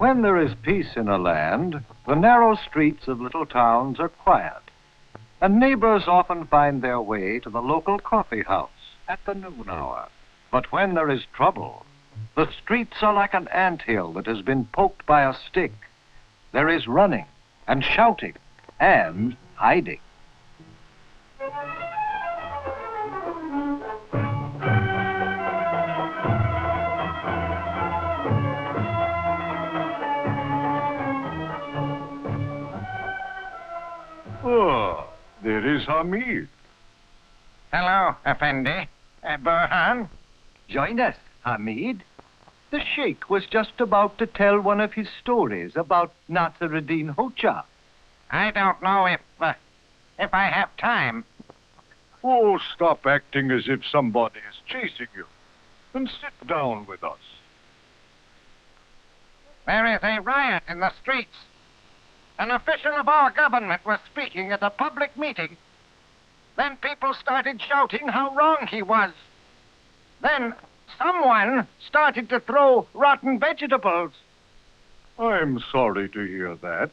When there is peace in a land, the narrow streets of little towns are quiet, and neighbors often find their way to the local coffee house at the noon hour. But when there is trouble, the streets are like an anthill that has been poked by a stick. There is running and shouting and hiding. Oh, there is Hamid. Hello, Effendi. Burhan? Join us, Hamid. The Sheikh was just about to tell one of his stories about Nasiruddin Hoxha. I don't know if I have time. Oh, stop acting as if somebody is chasing you, and sit down with us. There is a riot in the streets. An official of our government was speaking at a public meeting. Then people started shouting how wrong he was. Then someone started to throw rotten vegetables. I'm sorry to hear that.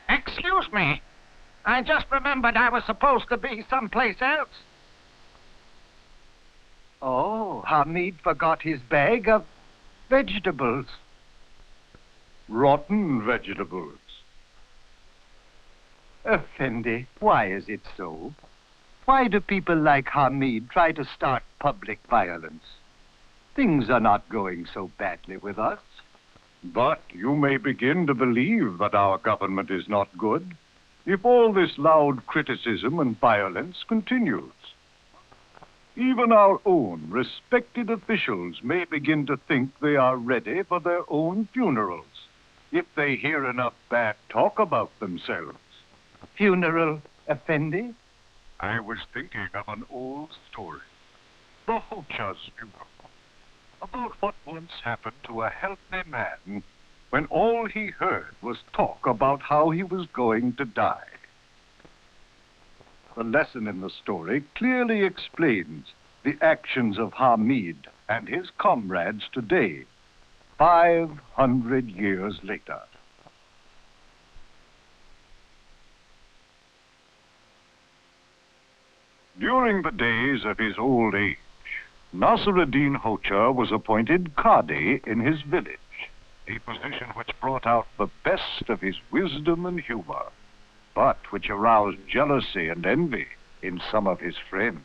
Excuse me. I just remembered I was supposed to be someplace else. Oh, Hamid forgot his bag of vegetables. Rotten vegetables. Effendi, why is it so? Why do people like Hamid try to start public violence? Things are not going so badly with us. But you may begin to believe that our government is not good if all this loud criticism and violence continues. Even our own respected officials may begin to think they are ready for their own funerals if they hear enough bad talk about themselves. Funeral, Effendi? I was thinking of an old story, the Hoxha's funeral, about what once happened to a healthy man when all he heard was talk about how he was going to die. The lesson in the story clearly explains the actions of Hamid and his comrades today, 500 years later. During the days of his old age, Nasiruddin Hoxha was appointed Qadi in his village, a position which brought out the best of his wisdom and humor, but which aroused jealousy and envy in some of his friends.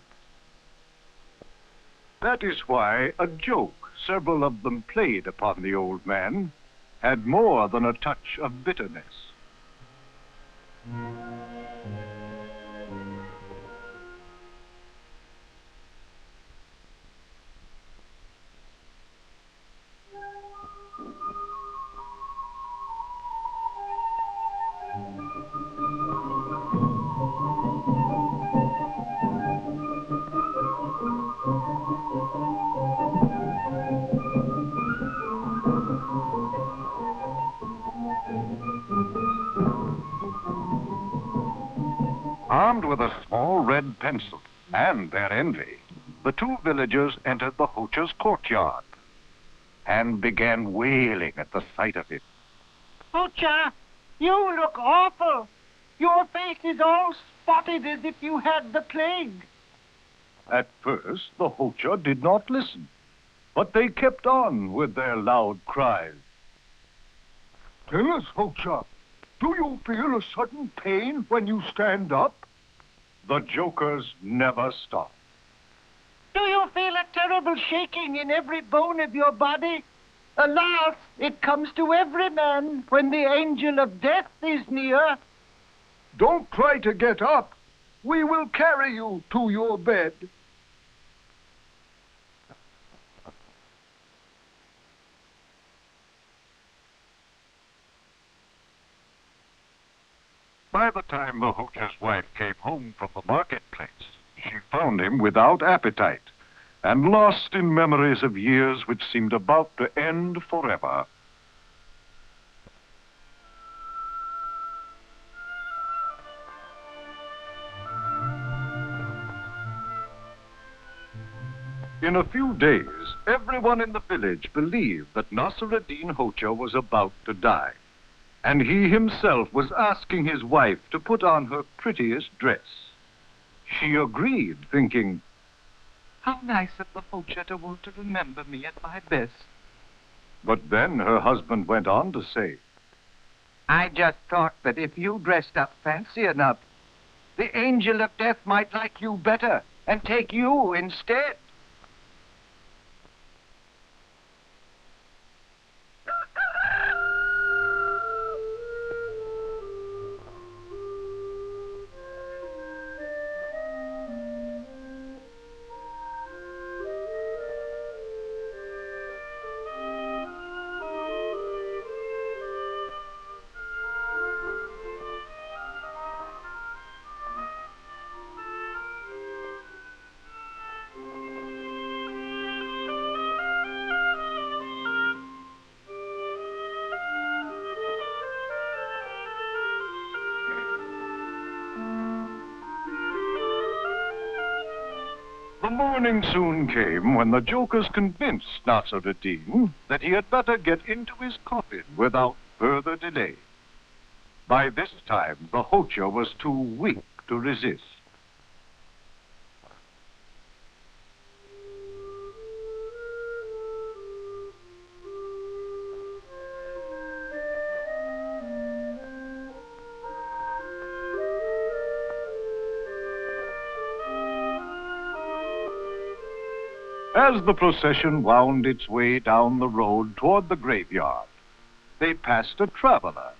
That is why a joke several of them played upon the old man had more than a touch of bitterness. Armed with a small red pencil and their envy, the two villagers entered the Hoxha's courtyard and began wailing at the sight of him. Hoxha, you look awful. Your face is all spotted as if you had the plague. At first, the Hoxha did not listen, but they kept on with their loud cries. Tell us, Hoxha, do you feel a sudden pain when you stand up? The jokers never stopped. Do you feel a terrible shaking in every bone of your body? Alas, it comes to every man when the angel of death is near. Don't try to get up. We will carry you to your bed. By the time the Hoxha's wife came home from the marketplace, she found him without appetite and lost in memories of years which seemed about to end forever. In a few days, everyone in the village believed that Nasr-ad-Din Hoja was about to die, and he himself was asking his wife to put on her prettiest dress. She agreed, thinking, "How nice of the Hoja to want to remember me at my best." but then her husband went on to say, I just thought that if you dressed up fancy enough, the angel of death might like you better and take you instead. The morning soon came when the jokers convinced Nasr-ad-Din that he had better get into his coffin without further delay. By this time, the Hoja was too weak to resist. As the procession wound its way down the road toward the graveyard, they passed a traveler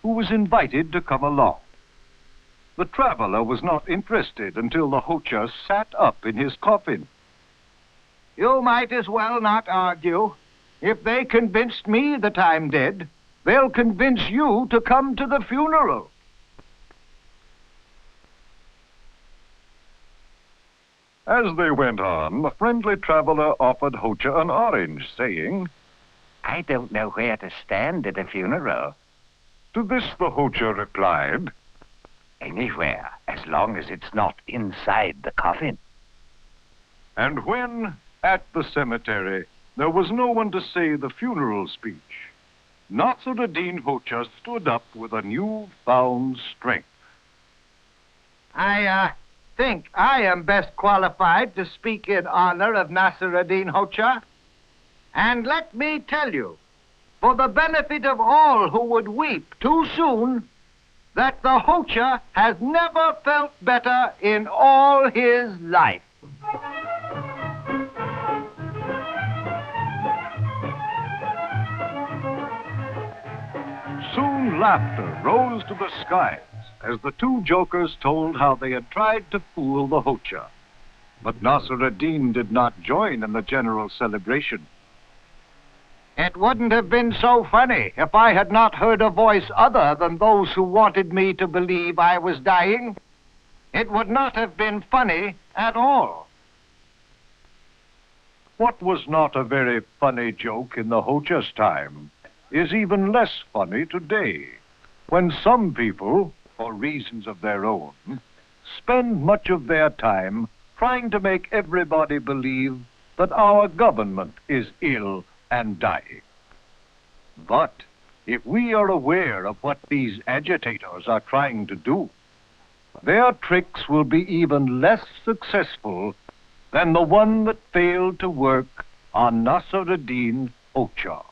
who was invited to come along. The traveler was not interested until the Hoja sat up in his coffin. You might as well not argue. If they convinced me that I'm dead, they'll convince you to come to the funeral. As they went on, the friendly traveler offered Hoja an orange, saying, I don't know where to stand at a funeral. To this the Hoja replied, Anywhere, as long as it's not inside the coffin. And when, at the cemetery, there was no one to say the funeral speech, Nasr-ad-Din Hoja stood up with a new-found strength. I think I am best qualified to speak in honor of Nasr-ad-Din Hoja. And let me tell you, for the benefit of all who would weep too soon, that the Hoja has never felt better in all his life. Soon laughter rose to the skies as the two jokers told how they had tried to fool the Hoja. But Nasr-ad-Din did not join in the general celebration. It wouldn't have been so funny if I had not heard a voice other than those who wanted me to believe I was dying. It would not have been funny at all. What was not a very funny joke in the Hoja's time is even less funny today, when some people, for reasons of their own, spend much of their time trying to make everybody believe that our government is ill and dying. But if we are aware of what these agitators are trying to do, their tricks will be even less successful than the one that failed to work on Nasr-ad-Din Hoja.